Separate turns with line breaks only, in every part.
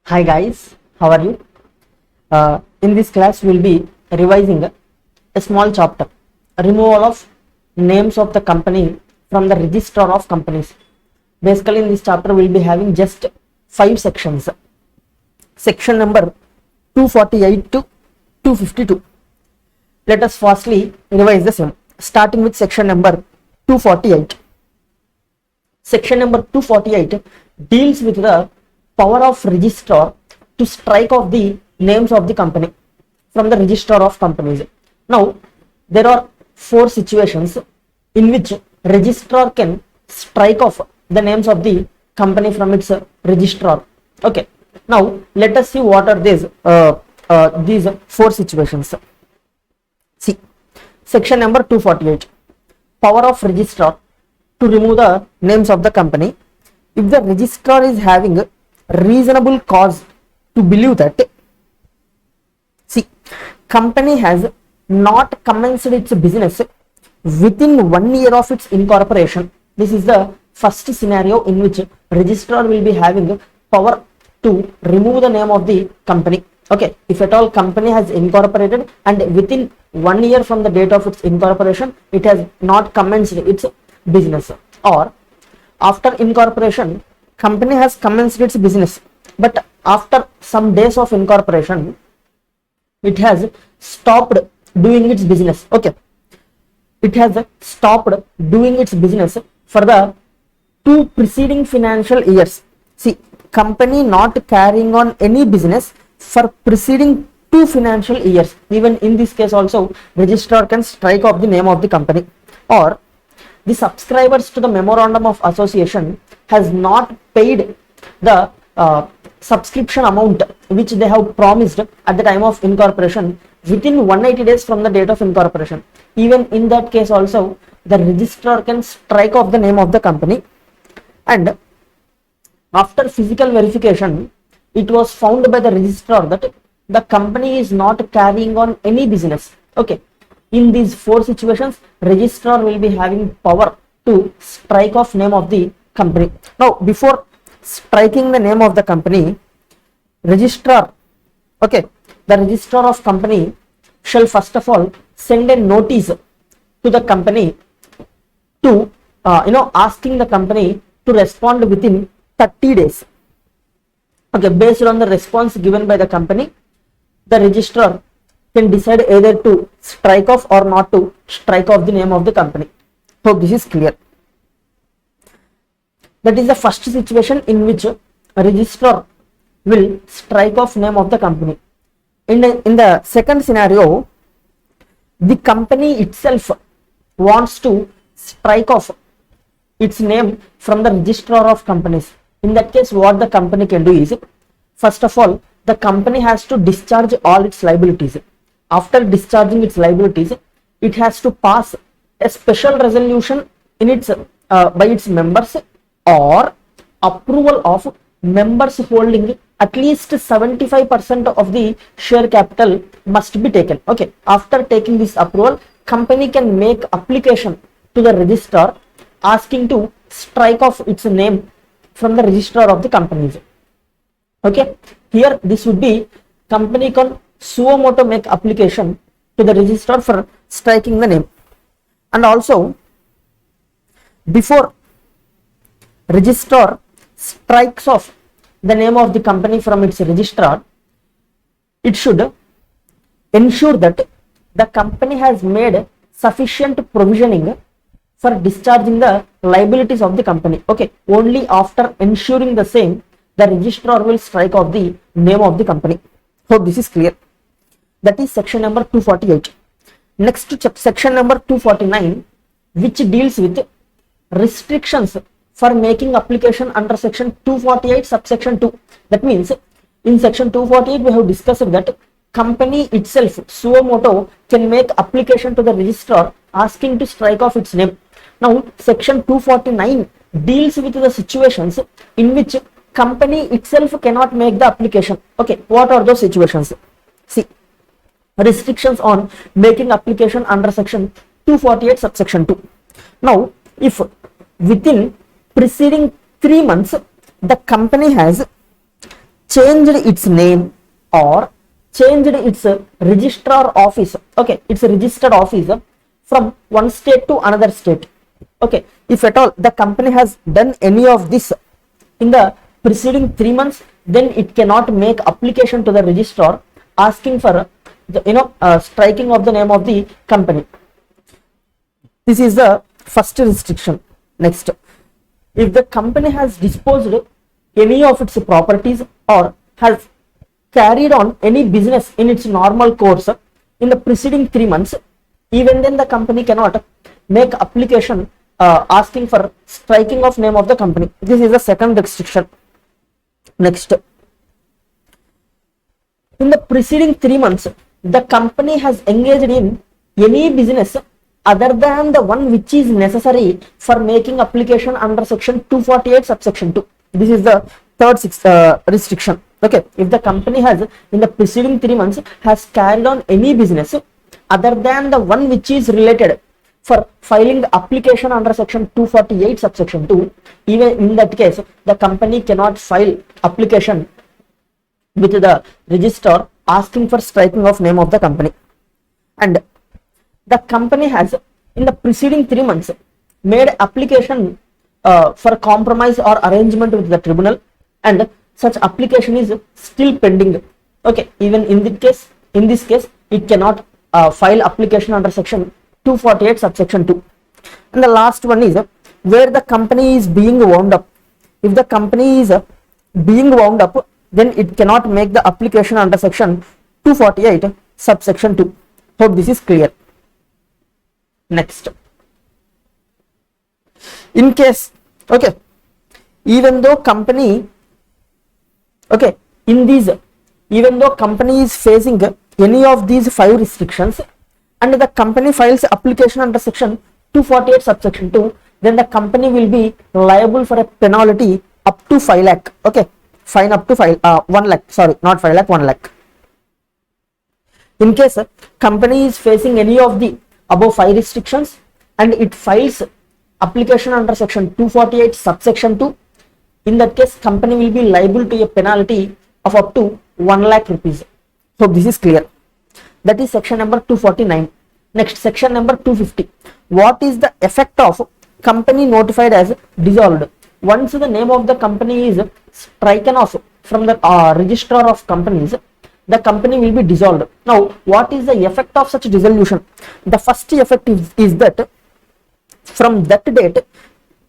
Hi guys, how are you? In this class, we will be revising a small chapter, removal of names of the company from the register of companies. Basically, in this chapter, we will be having just 5 sections. Section number 248 to 252. Let us firstly revise the same, starting with section number 248. Section number 248 deals with the power of registrar to strike off the names of the company from the register of companies. Now, there are 4 situations in which registrar can strike off the names of the company from its registrar. Okay. Now, let us see what are these 4 situations. See, section number 248, power of registrar to remove the names of the company. If the registrar is having reasonable cause to believe that, see, company has not commenced its business within 1 year of its incorporation. This is the first scenario in which registrar will be having power to remove the name of the company. Okay, if at all company has incorporated and within 1 year from the date of its incorporation, it has not commenced its business, or after incorporation, company has commenced its business, but after some days of incorporation, it has stopped doing its business. Okay, it has stopped doing its business for the 2 preceding financial years. See, company not carrying on any business for preceding 2 financial years. Even in this case also, registrar can strike off the name of the company. Or the subscribers to the memorandum of association has not paid the subscription amount which they have promised at the time of incorporation within 180 days from the date of incorporation. Even in that case also, the registrar can strike off the name of the company, and after physical verification, it was found by the registrar that the company is not carrying on any business. Okay, in these 4 situations, registrar will be having power to strike off name of the company. Now, before striking the name of the company, registrar, okay, the registrar of company shall first of all send a notice to the company to asking the company to respond within 30 days. Okay, based on the response given by the company, the registrar can decide either to strike off or not to strike off the name of the company. Hope this is clear. That is the first situation in which a registrar will strike off name of the company. In the second scenario, the company itself wants to strike off its name from the registrar of companies. In that case, what the company can do is, first of all, the company has to discharge all its liabilities. After discharging its liabilities, it has to pass a special resolution in its by its members, or approval of members holding at least 75% of the share capital must be taken. Okay, after taking this approval, company can make application to the registrar asking to strike off its name from the registrar of the companies. Okay, here this would be company can suo moto make application to the registrar for striking the name. And also, before registrar strikes off the name of the company from its registrar, it should ensure that the company has made sufficient provisioning for discharging the liabilities of the company. Okay, only after ensuring the same, the registrar will strike off the name of the company. Hope this is clear. That is section number 248. Next, section number 249, which deals with restrictions for making application under section 248 subsection 2. That means in section 248 we have discussed that company itself suo moto can make application to the registrar asking to strike off its name. Now, section 249 deals with the situations in which company itself cannot make the application. Okay, what are those situations? See, restrictions on making application under section 248 subsection 2. Now, if within preceding 3 months the company has changed its name or changed its registrar office, okay, its registered office from one state to another state. Okay, if at all the company has done any of this in the preceding 3 months, then it cannot make application to the registrar asking for the striking of the name of the company. This is the first restriction. Next, if the company has disposed any of its properties or has carried on any business in its normal course in the preceding 3 months, even then the company cannot make application asking for striking of name of the company. This is the second restriction. Next, in the preceding 3 months, the company has engaged in any business other than the one which is necessary for making application under section 248 subsection 2. This is the third restriction. Okay, if the company has in the preceding 3 months has carried on any business other than the one which is related for filing the application under section 248 subsection 2, even in that case the company cannot file application with the registrar asking for striking of name of the company. And the company has in the preceding 3 months made application for compromise or arrangement with the tribunal, and such application is still pending. Okay, even in this case it cannot file application under section 248 subsection 2. And the last one is where the company is being wound up. If the company is being wound up, then it cannot make the application under section 248 subsection 2. Hope this is clear. Next, in case, okay, even though company, okay, even though company is facing any of these 5 restrictions and the company files application under section 248 subsection 2, then the company will be liable for a penalty up to 5 lakh. Okay, fine up to 1 lakh, sorry, not 5 lakh, 1 lakh. In case company is facing any of the above 5 restrictions and it files application under section 248 subsection 2, in that case company will be liable to a penalty of up to 1 lakh rupees. So this is clear. That is section number 249. Next, section number 250. What is the effect of company notified as dissolved? Once the name of the company is striken off from the registrar of companies, the company will be dissolved. Now, what is the effect of such dissolution? The first effect is that from that date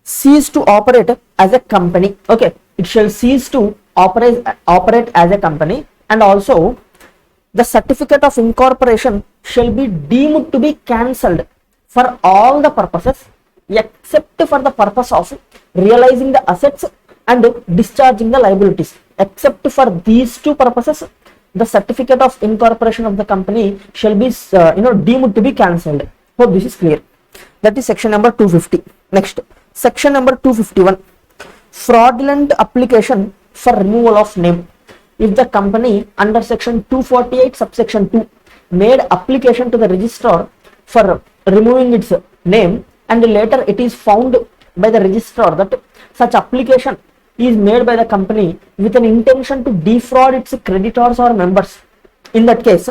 cease to operate as a company. Okay, it shall cease to operate as a company, and also the certificate of incorporation shall be deemed to be cancelled for all the purposes except for the purpose of realizing the assets and discharging the liabilities. Except for these 2 purposes, the certificate of incorporation of the company shall be deemed to be cancelled. Hope this is clear. That is section number 250. Next, section number 251. Fraudulent application for removal of name. If the company under section 248 subsection 2 made application to the registrar for removing its name, and later it is found by the registrar that such application is made by the company with an intention to defraud its creditors or members, in that case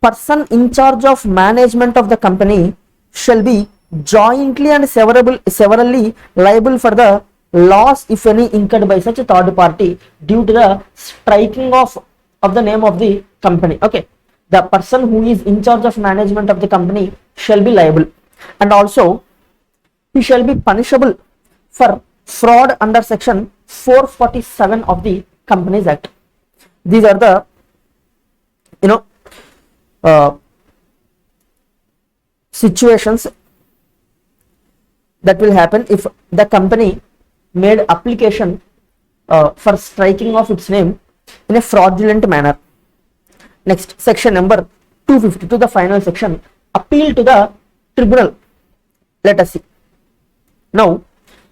person in charge of management of the company shall be jointly and severally liable for the loss, if any, incurred by such a third party due to the striking off of the name of the company. Okay, the person who is in charge of management of the company shall be liable, and also he shall be punishable for fraud under section 447 of the Companies Act. These are the situations that will happen if the company made application for striking off its name in a fraudulent manner. Next, section number 252, the final section, appeal to the tribunal. Let us see. Now,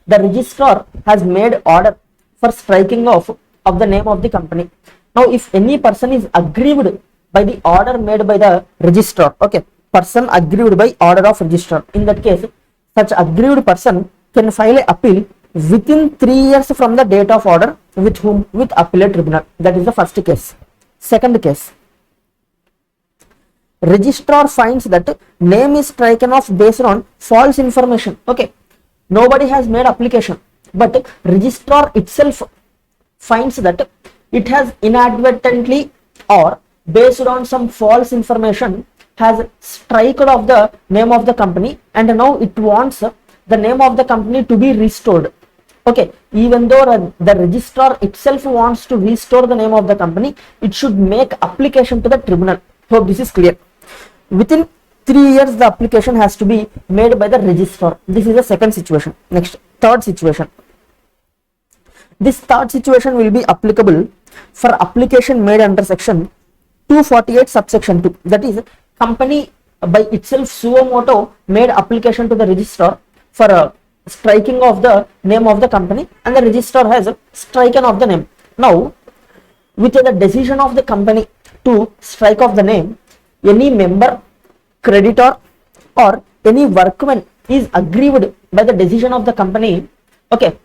the registrar has made order for striking off of the name of the company. Now, if any person is aggrieved by the order made by the registrar, okay, person aggrieved by order of registrar, in that case such aggrieved person can file an appeal within 3 years from the date of order with whom? With appellate tribunal. That is the first case. Second case, registrar finds that name is striken off based on false information. Okay, nobody has made application, but registrar itself finds that it has inadvertently or based on some false information has striked off the name of the company, and now it wants the name of the company to be restored. Okay, even though the registrar itself wants to restore the name of the company, it should make application to the tribunal. Hope this is clear. Within 3 years, the application has to be made by the registrar. This is the second situation. Next, third situation. This third situation will be applicable for application made under section 248 subsection 2. That is, company by itself suo moto made application to the registrar for striking of the name of the company, and the registrar has striken off the name. Now, with the decision of the company to strike off the name, any member, creditor, or any workman is aggrieved by the decision of the company, okay,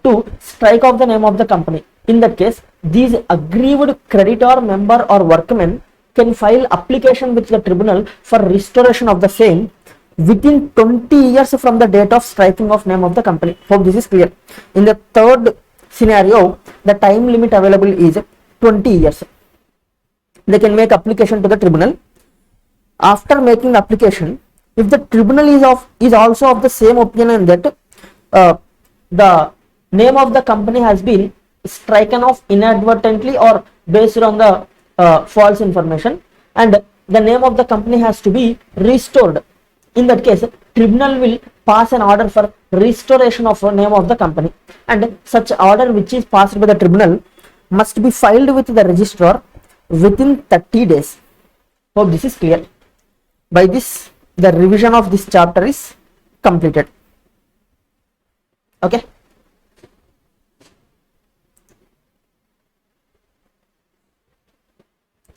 to strike off the name of the company. In that case, these aggrieved creditor, member, or workman can file application with the tribunal for restoration of the same within 20 years from the date of striking of name of the company. Hope this is clear. In the third scenario, the time limit available is 20 years. They can make application to the tribunal. After making the application, if the tribunal is also of the same opinion that the name of the company has been striken off inadvertently or based on the false information, and the name of the company has to be restored, in that case, tribunal will pass an order for restoration of the name of the company, and such order which is passed by the tribunal must be filed with the registrar within 30 days. Hope this is clear. By this, the revision of this chapter is completed. Okay.